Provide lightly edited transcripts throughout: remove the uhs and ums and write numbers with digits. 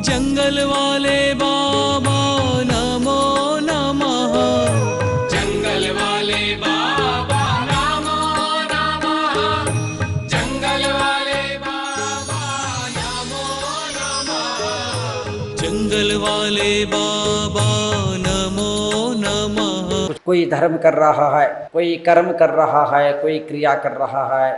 जंगल वाले बाबा नमो नमः। जंगल वाले बाबा नमो नमः। जंगल वाले बाबा नमो नमः। जंगल वाले बाबा नमो नमः। कोई धर्म कर रहा है, कोई कर्म कर रहा है, कोई क्रिया कर रहा है,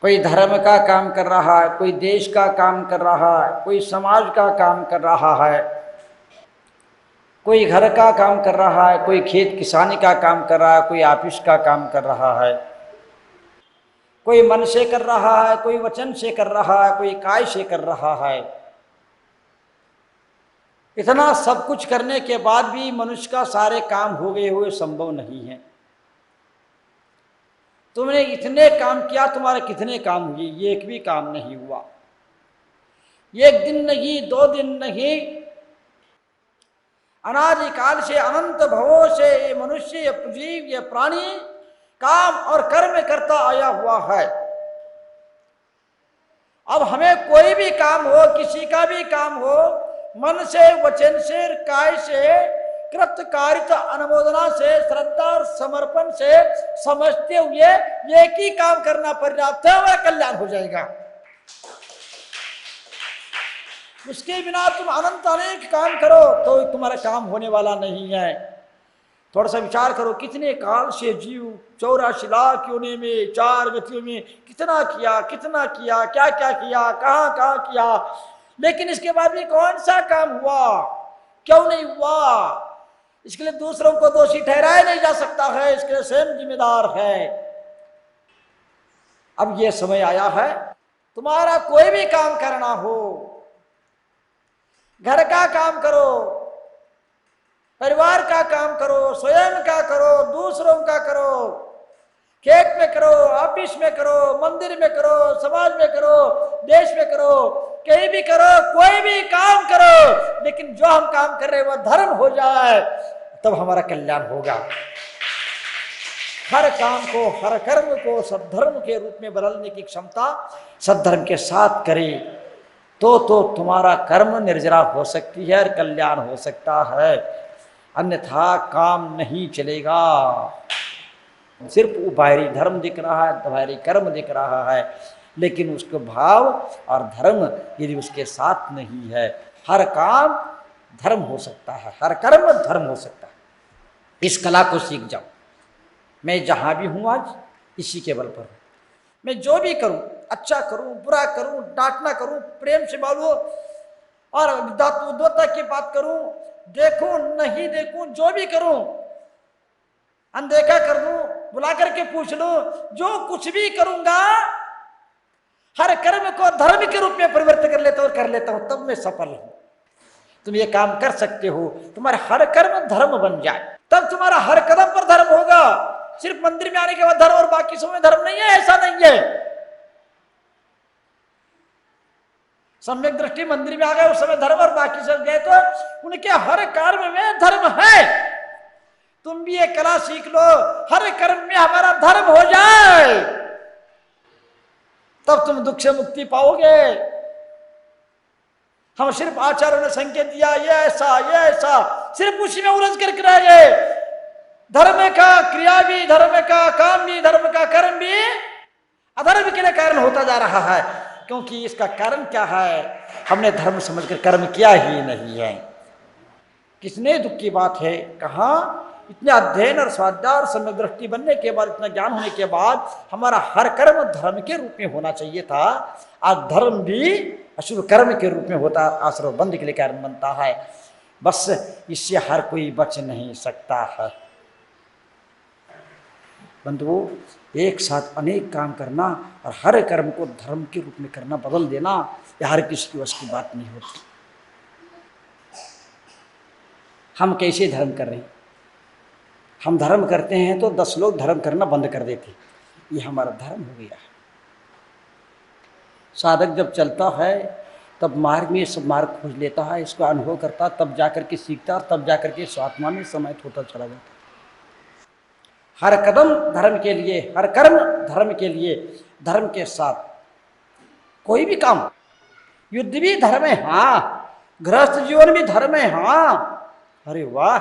कोई धर्म का काम कर रहा है, कोई देश का काम कर रहा है, कोई समाज का काम कर रहा है, कोई घर का काम कर रहा है, कोई खेत किसानी का काम कर रहा है, कोई ऑफिस का काम कर रहा है, कोई मन से कर रहा है, कोई वचन से कर रहा है, कोई काय से कर रहा है। इतना सब कुछ करने के बाद भी मनुष्य का सारे काम हो गए हुए संभव नहीं है। तुमने इतने काम किया, तुम्हारे कितने काम हुए? ये एक भी काम नहीं हुआ। एक दिन नहीं, 2 दिन नहीं, अनादिकाल से अनंत भवों से ये मनुष्य, ये जीव, ये प्राणी काम और कर्म करता आया हुआ है। अब हमें कोई भी काम हो, किसी का भी काम हो, मन से, वचन से, काय से, कृतकारिता अनुमोदना से, श्रद्धा और समर्पण से समझते हुए एक ही काम करना पर्याप्त है, हमारा कल्याण हो जाएगा। उसके बिना तुम अनंत अनेक काम करो तो तुम्हारा काम होने वाला नहीं है। थोड़ा सा विचार करो, कितने काल से जीव 84 लाख योनि में 4 गतियों में कितना किया, क्या क्या किया, कहाँ कहाँ किया, लेकिन इसके बाद भी कौन सा काम हुआ, क्यों नहीं हुआ? इसके लिए दूसरों को दोषी ठहराया नहीं जा सकता है, इसके लिए स्वयं जिम्मेदार है। अब यह समय आया है, तुम्हारा कोई भी काम करना हो, घर का काम करो, परिवार का काम करो, स्वयं का करो, दूसरों का करो, खेत में करो, ऑफिस में करो, मंदिर में करो, समाज में करो, देश में करो, कहीं भी करो, कोई भी काम करो, लेकिन जो हम काम कर रहे हैं वह धर्म हो जाए, तब हमारा कल्याण होगा। हर काम को, हर कर्म को सद्धर्म के रूप में बदलने की क्षमता सद्धर्म के साथ करे तो तुम्हारा कर्म निर्जरा हो सकती है और कल्याण हो सकता है, अन्यथा काम नहीं चलेगा। सिर्फ बाहरी धर्म दिख रहा है, बाहरी कर्म दिख रहा है, लेकिन उसके भाव और धर्म यदि उसके साथ नहीं है, हर काम धर्म हो सकता है, हर कर्म धर्म हो सकता है। इस कला को सीख जाओ। मैं जहां भी हूं आज इसी के बल पर हूं। मैं जो भी करूं, अच्छा करूं, बुरा करूं, डांटना करूं, प्रेम से बोलूं और उदारता की बात करूं, देखूं नहीं देखूं, जो भी करूं, अनदेखा कर दूं, बुला करके पूछ लूं, जो कुछ भी करूंगा हर कर्म को धर्म के रूप में परिवर्तित कर लेता हूं और कर लेता हूं, तब मैं सफल हूं। तुम ये काम कर सकते हो, तुम्हारा हर कर्म धर्म बन जाए, तब तुम्हारा हर कदम पर धर्म होगा। सिर्फ मंदिर में आने के बाद धर्म और बाकी समय धर्म नहीं है, ऐसा नहीं है। सम्यक दृष्टि मंदिर में आ गए उस समय धर्म और बाकी सब गए तो उनके हर कर्म में धर्म है। तुम भी ये कला सीख लो, हर कर्म में हमारा धर्म हो जाए, तब तुम दुख से मुक्ति पाओगे। हम सिर्फ आचार्यों ने संकेत दिया ये ऐसा, सिर्फ उसी में उलझ करके रह गए। धर्म का क्रिया भी, धर्म का काम भी, धर्म का कर्म भी अधर्म के लिए कारण होता जा रहा है, क्योंकि इसका कारण क्या है? हमने धर्म समझकर कर्म किया ही नहीं है। कितने दुख की बात है, कहाँ इतने अध्ययन और स्वाध्याय और सम्यक दृष्टि बनने के बाद, इतना ज्ञान होने के बाद हमारा हर कर्म धर्म के रूप में होना चाहिए था। आज धर्म भी अशुभ कर्म के रूप में होता, आश्रव बंद के लिए कारण बनता है। बस इससे हर कोई बच नहीं सकता है। बंधुओं, एक साथ अनेक काम करना और हर कर्म को धर्म के रूप में करना, बदल देना, यह हर किसी की वश की बात नहीं होती। हम कैसे धर्म कर रहे हैं? हम धर्म करते हैं तो 10 लोग धर्म करना बंद कर देते, ये हमारा धर्म हो गया है। साधक जब चलता है तब मार्ग में सब मार्ग खोज लेता है, इसको अनुभव करता, तब जाकर के सीखता, तब जाकर के स्वात्मा में समाहित होता चला जाता। हर कदम धर्म के लिए, हर कर्म धर्म के लिए, धर्म के साथ कोई भी काम युद्ध भी धर्म है, हाँ, गृहस्थ जीवन भी धर्म है, हाँ। अरे वाह,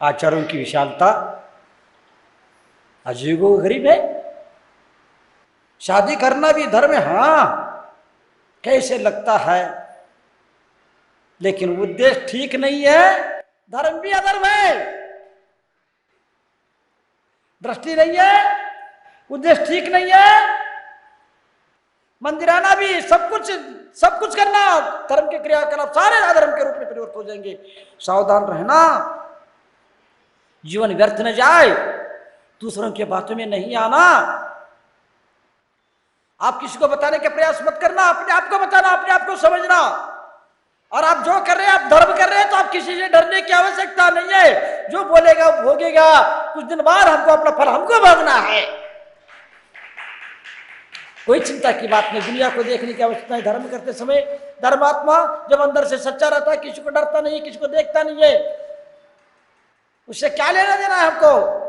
आचार्यों की विशालता, अजीब व गरीब है। शादी करना भी धर्म है, हाँ, कैसे लगता है, लेकिन उद्देश्य ठीक नहीं है, धर्म भी अधर्म है। दृष्टि नहीं है, उद्देश्य ठीक नहीं है, मंदिर आना भी, सब कुछ करना, धर्म के क्रियाकलाप सारे अधर्म के रूप में परिवर्तित हो जाएंगे। सावधान रहना, जीवन व्यर्थ न जाए, दूसरों की बातों में नहीं आना। आप किसी को बताने का प्रयास मत करना, अपने आप को बताना, अपने आप को समझना। और आप जो कर रहे हैं, आप धर्म कर रहे हैं, तो आप किसी से डरने की आवश्यकता नहीं है। जो बोलेगा वो भोगेगा, कुछ दिन बाद हमको अपना फल हमको भोगना है, कोई चिंता की बात नहीं। दुनिया को देखने की आवश्यकता है। धर्म करते समय धर्मात्मा जब अंदर से सच्चा रहता है, किसी को डरता नहीं है, किसी को देखता नहीं है, उससे क्या लेना देना है हमको।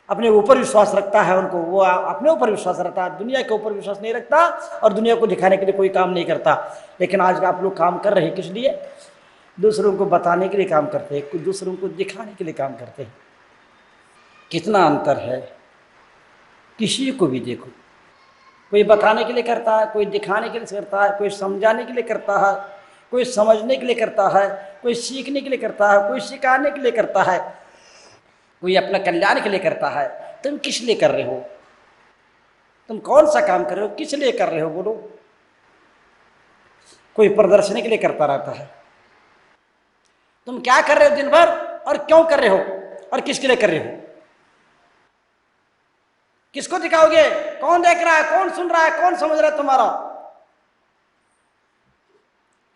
अपने ऊपर विश्वास रखता है, उनको वो अपने ऊपर विश्वास रखता है, दुनिया के ऊपर विश्वास नहीं रखता और दुनिया को दिखाने के लिए कोई काम नहीं करता। लेकिन आज आप लोग काम कर रहे हैं किस लिए? दूसरों को बताने के लिए काम करते हैं, दूसरों को दिखाने के लिए काम करते हैं। कितना अंतर है। किसी को भी देखो, कोई बताने के लिए करता है, कोई दिखाने के लिए करता है, कोई समझाने के लिए करता है, कोई समझने के लिए करता है, कोई सीखने के लिए करता है, कोई सिखाने के लिए करता है, कोई अपना कल्याण के लिए करता है। तुम किस लिए कर रहे हो? तुम कौन सा काम कर रहे हो? किस लिए कर रहे हो? बोलो। कोई प्रदर्शनी के लिए करता रहता है। तुम क्या कर रहे हो दिन भर और क्यों कर रहे हो और किसके लिए कर रहे हो? किसको दिखाओगे? कौन देख रहा है, कौन सुन रहा है, कौन समझ रहा है तुम्हारा?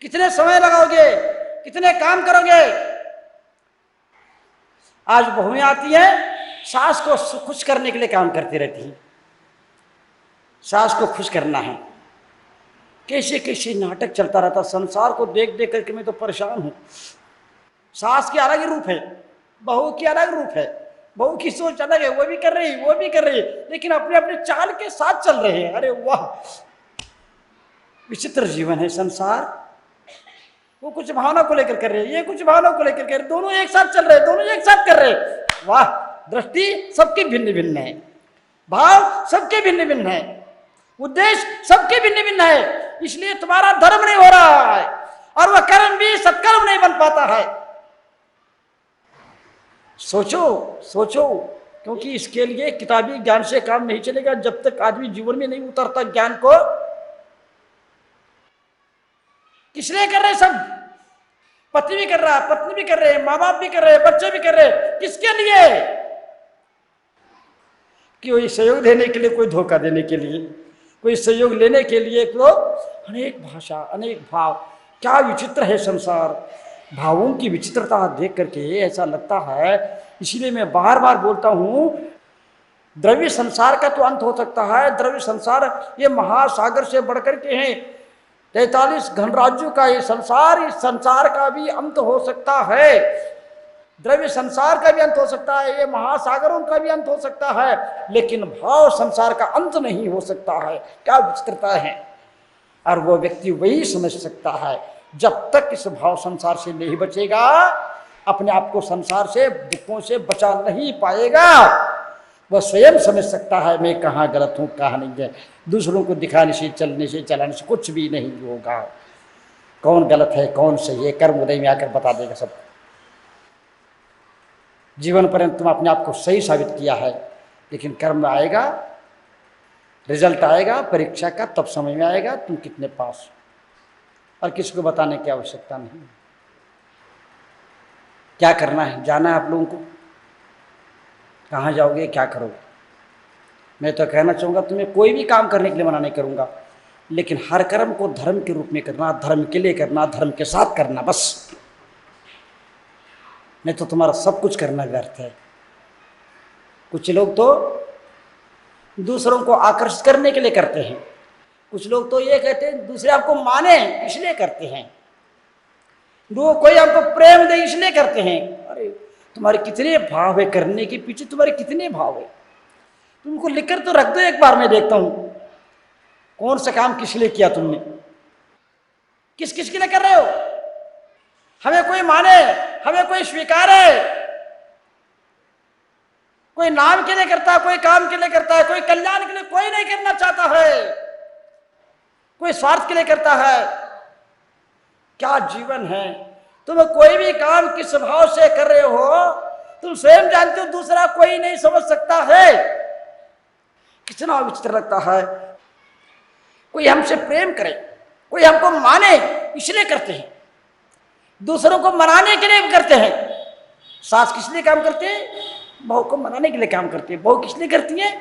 कितने समय लगाओगे, कितने काम करोगे? आज बहुएं आती है, सास को खुश करने के लिए काम करती रहती है। सास को खुश करना है, कैसे कैसे नाटक चलता रहता। संसार को देख देख करके मैं तो परेशान हूं। सास की अलग रूप है, बहू की अलग रूप है, बहू की सोच अलग है, वो भी कर रही, वो भी कर रही, लेकिन अपने अपने चाल के साथ चल रहे हैं। अरे वाह, विचित्र जीवन है संसार। वो कुछ भावना को लेकर कर रहे हैं, ये कुछ भावना को लेकर कर रहे, दोनों एक साथ चल रहे, दोनों एक साथ कर रहे। वाह, दृष्टि सबकी भिन्न भिन्न है, भाव सबके भिन्न भिन्न है, उद्देश्य सबके भिन्न भिन्न है। इसलिए तुम्हारा धर्म नहीं हो रहा है और वह कर्म भी सत्कर्म नहीं बन पाता है। सोचो सोचो, क्योंकि इसके लिए किताबी ज्ञान से काम नहीं चलेगा जब तक आदमी जीवन में नहीं उतरता ज्ञान को। किस लिए कर रहे सब? पति भी कर रहा है, पत्नी भी कर रहे हैं, माँ बाप भी कर रहे हैं, बच्चे भी कर रहे हैं। किसके लिए? कोई सहयोग देने के लिए, कोई धोखा देने के लिए, कोई सहयोग लेने के लिए। तो अनेक भाषा, अनेक भाव, क्या विचित्र है संसार। भावों की विचित्रता देख करके ऐसा लगता है। इसीलिए मैं बार बार बोलता हूं, द्रव्य संसार का तो अंत हो सकता है। द्रव्य संसार ये महासागर से बढ़कर के हैं, 43 घनराज्यों का ये संसार, इस संसार का भी अंत हो सकता है। द्रव्य संसार का भी अंत हो सकता है, ये महासागरों का भी अंत हो सकता है, लेकिन भाव संसार का अंत नहीं हो सकता है। क्या विचित्रता है। और वो व्यक्ति वही समझ सकता है जब तक इस भाव संसार से नहीं बचेगा, अपने आप को संसार से, दुखों से बचा नहीं पाएगा। वह स्वयं समझ सकता है मैं कहाँ गलत हूँ, कहाँ नहीं है। दूसरों को दिखाने से, चलने से, चलाने से कुछ भी नहीं होगा। कौन गलत है, कौन सही है, कर्म उदय में आकर बता देगा सब। जीवन पर्यंत तुम अपने आप को सही साबित किया है, लेकिन कर्म में आएगा, रिजल्ट आएगा परीक्षा का, तब समझ में आएगा तुम कितने पास। और किसी को बताने की आवश्यकता नहीं। क्या करना है, जाना है आप लोगों को। कहाँ जाओगे, क्या करोगे? मैं तो कहना चाहूँगा, तुम्हें कोई भी काम करने के लिए मना नहीं करूँगा, लेकिन हर कर्म को धर्म के रूप में करना, धर्म के लिए करना, धर्म के साथ करना, बस। नहीं तो तुम्हारा सब कुछ करना व्यर्थ है। कुछ लोग तो दूसरों को आकर्षित करने के लिए करते हैं, कुछ लोग तो ये कहते हैं दूसरे आपको माने इसलिए करते हैं, वो कोई आपको प्रेम दे इसलिए करते हैं। अरे तुम्हारे कितने भाव है, करने के पीछे तुम्हारे कितने भाव है। तुमको लिखकर तो रख दो एक बार, मैं देखता हूं कौन सा काम किस लिए किया तुमने। किस किस के लिए कर रहे हो? हमें कोई माने, हमें कोई स्वीकारे, कोई नाम के लिए करता है, कोई काम के लिए करता है, कोई कल्याण के लिए कोई नहीं करना चाहता है, कोई स्वार्थ के लिए करता है। क्या जीवन है? तुम कोई भी काम किस भाव से कर रहे हो तुम स्वयं जानते हो, दूसरा कोई नहीं समझ सकता है। कितना विचित्र लगता है। कोई हमसे प्रेम करे, कोई हमको माने, इसलिए करते हैं। दूसरों को मनाने के लिए करते हैं। सास किस लिए काम करते हैं? बहू को मनाने के लिए काम करती है। बहू किस लिए करती है?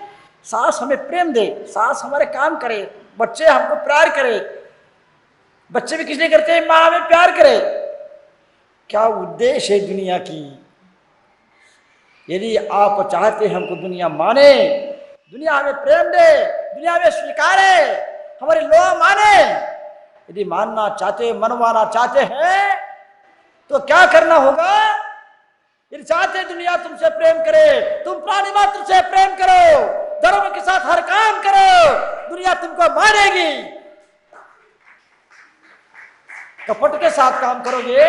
सास हमें प्रेम दे, सास हमारे काम करे, बच्चे हमको प्यार करे। बच्चे भी किस लिए करते हैं? माँ हमें प्यार करे। क्या उद्देश्य है दुनिया की? यदि आप चाहते हैं हमको दुनिया माने, दुनिया हमें प्रेम दे, दुनिया हमें स्वीकारे, हमारे लोग माने, यदि मानना चाहते, मनवाना चाहते हैं तो क्या करना होगा? यदि चाहते दुनिया तुमसे प्रेम करे, तुम प्राणी मात्र से प्रेम करो, धर्म के साथ हर काम करो, दुनिया तुमको मानेगी। कपट के साथ काम करोगे,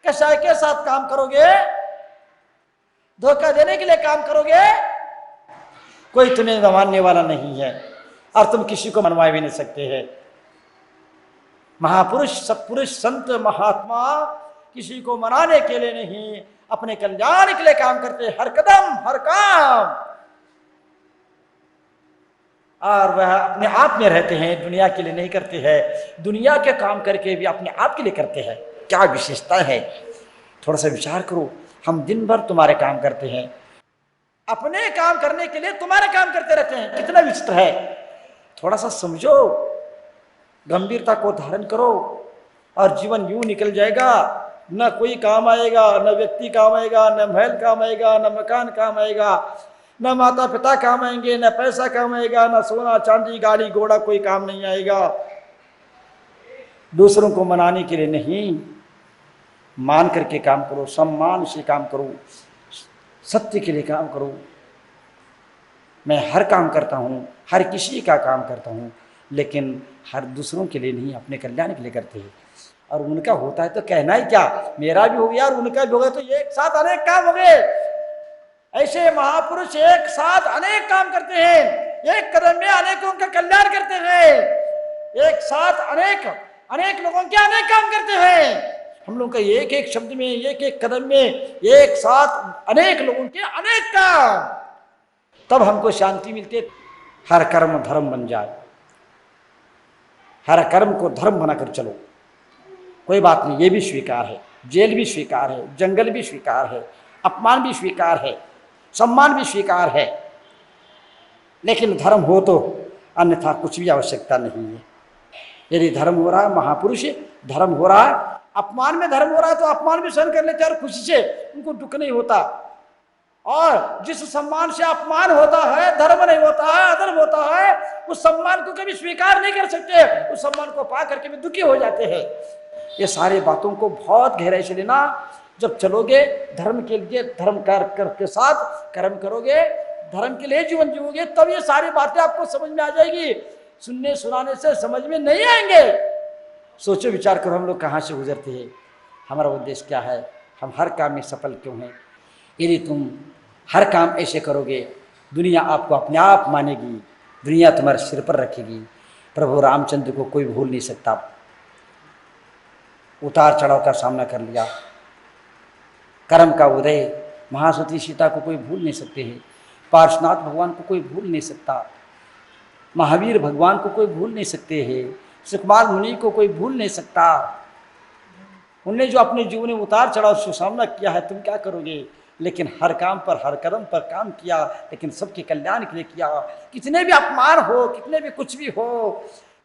कसाई के साथ काम करोगे, धोखा देने के लिए काम करोगे, कोई तुम्हें मानने वाला नहीं है और तुम किसी को मनवा भी नहीं सकते हैं। महापुरुष, सत्पुरुष, संत, महात्मा किसी को मनाने के लिए नहीं, अपने कल्याण के लिए काम करते हैं, हर कदम हर काम। और वह अपने आप में रहते हैं, दुनिया के लिए नहीं करते हैं। दुनिया के काम करके भी अपने आप के लिए करते हैं। क्या विशेषता है? थोड़ा सा विचार करो। हम दिन भर तुम्हारे काम करते हैं, अपने काम करने के लिए तुम्हारे काम करते रहते हैं। कितना विचित्र है। थोड़ा सा समझो, गंभीरता को धारण करो और जीवन यूं निकल जाएगा। न कोई काम आएगा, न व्यक्ति काम आएगा, न महल काम आएगा, न मकान काम आएगा, न माता पिता काम आएंगे, न पैसा काम आएगा, न सोना चांदी गाड़ी घोड़ा कोई काम नहीं आएगा। दूसरों को मनाने के लिए नहीं, मान करके काम करो, सम्मान से काम करो, सत्य के लिए काम करो। मैं हर काम करता हूँ, हर किसी का काम करता हूँ, लेकिन हर दूसरों के लिए नहीं, अपने कल्याण के लिए करते हैं। और उनका होता है तो कहना ही क्या, मेरा भी हो गया और उनका भी हो गया, तो एक साथ अनेक काम हो गए। ऐसे महापुरुष एक साथ अनेक काम करते हैं, एक कदम में अनेकों का कल्याण करते हैं, एक साथ अनेक लोगों के अनेक काम करते हैं। हम लोग का एक एक शब्द में, एक एक कदम में, एक साथ अनेक लोगों के अनेक काम, तब हमको शांति मिलती है। हर कर्म धर्म बन जाए, हर कर्म को धर्म बनाकर चलो, कोई बात नहीं, ये भी स्वीकार है। जेल भी स्वीकार है, जंगल भी स्वीकार है, अपमान भी स्वीकार है, सम्मान भी स्वीकार है, लेकिन धर्म हो तो, अन्यथा कुछ भी आवश्यकता नहीं है। यदि धर्म हो रहा है, महापुरुष धर्म हो रहा है, अपमान में धर्म हो रहा है तो अपमान भी सहन कर लेते हैं और खुशी से, उनको दुख नहीं होता। और जिस सम्मान से अपमान होता है, धर्म नहीं होता है, अधर्म होता है, उस सम्मान को कभी स्वीकार नहीं कर सकते, उस सम्मान को पा करके भी दुखी हो जाते हैं। ये सारी बातों को बहुत गहराई से लेना। जब चलोगे धर्म के लिए, धर्म के साथ कर्म करोगे, धर्म के लिए जीवन जीवोगे, तब ये सारी बातें आपको समझ में आ जाएगी। सुनने सुनाने से समझ में नहीं आएंगे। सोचो, विचार करो, हम लोग कहाँ से गुजरते हैं, हमारा उद्देश्य क्या है, हम हर काम में सफल क्यों हैं। यदि तुम हर काम ऐसे करोगे, दुनिया आपको अपने आप मानेगी, दुनिया तुम्हारे सिर पर रखेगी। प्रभु रामचंद्र को कोई भूल नहीं सकता। उतार चढ़ाव का सामना कर लिया, कर्म का उदय, महासती सीता को कोई भूल नहीं सकते हैं, पार्श्वनाथ भगवान को कोई भूल नहीं सकता, महावीर भगवान को कोई भूल नहीं सकते हैं, सुकुमार मुनि को कोई भूल नहीं सकता। उन्होंने जो अपने जीवन में उतार चढ़ाव से सामना किया है, तुम क्या करोगे। लेकिन हर काम पर, हर कदम पर काम किया, लेकिन सबके कल्याण के लिए किया। कितने भी अपमान हो, कितने भी कुछ भी हो,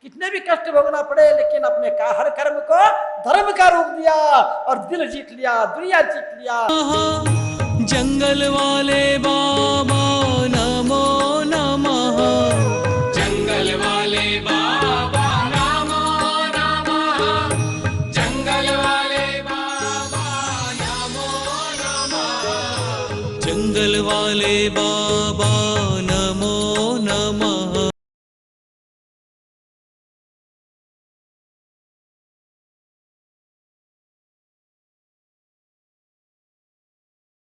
कितने भी कष्ट भोगना पड़े, लेकिन अपने हर कर्म को धर्म का रूप दिया और दिल जीत लिया, दुनिया जीत लिया। जंगल वाले बाबा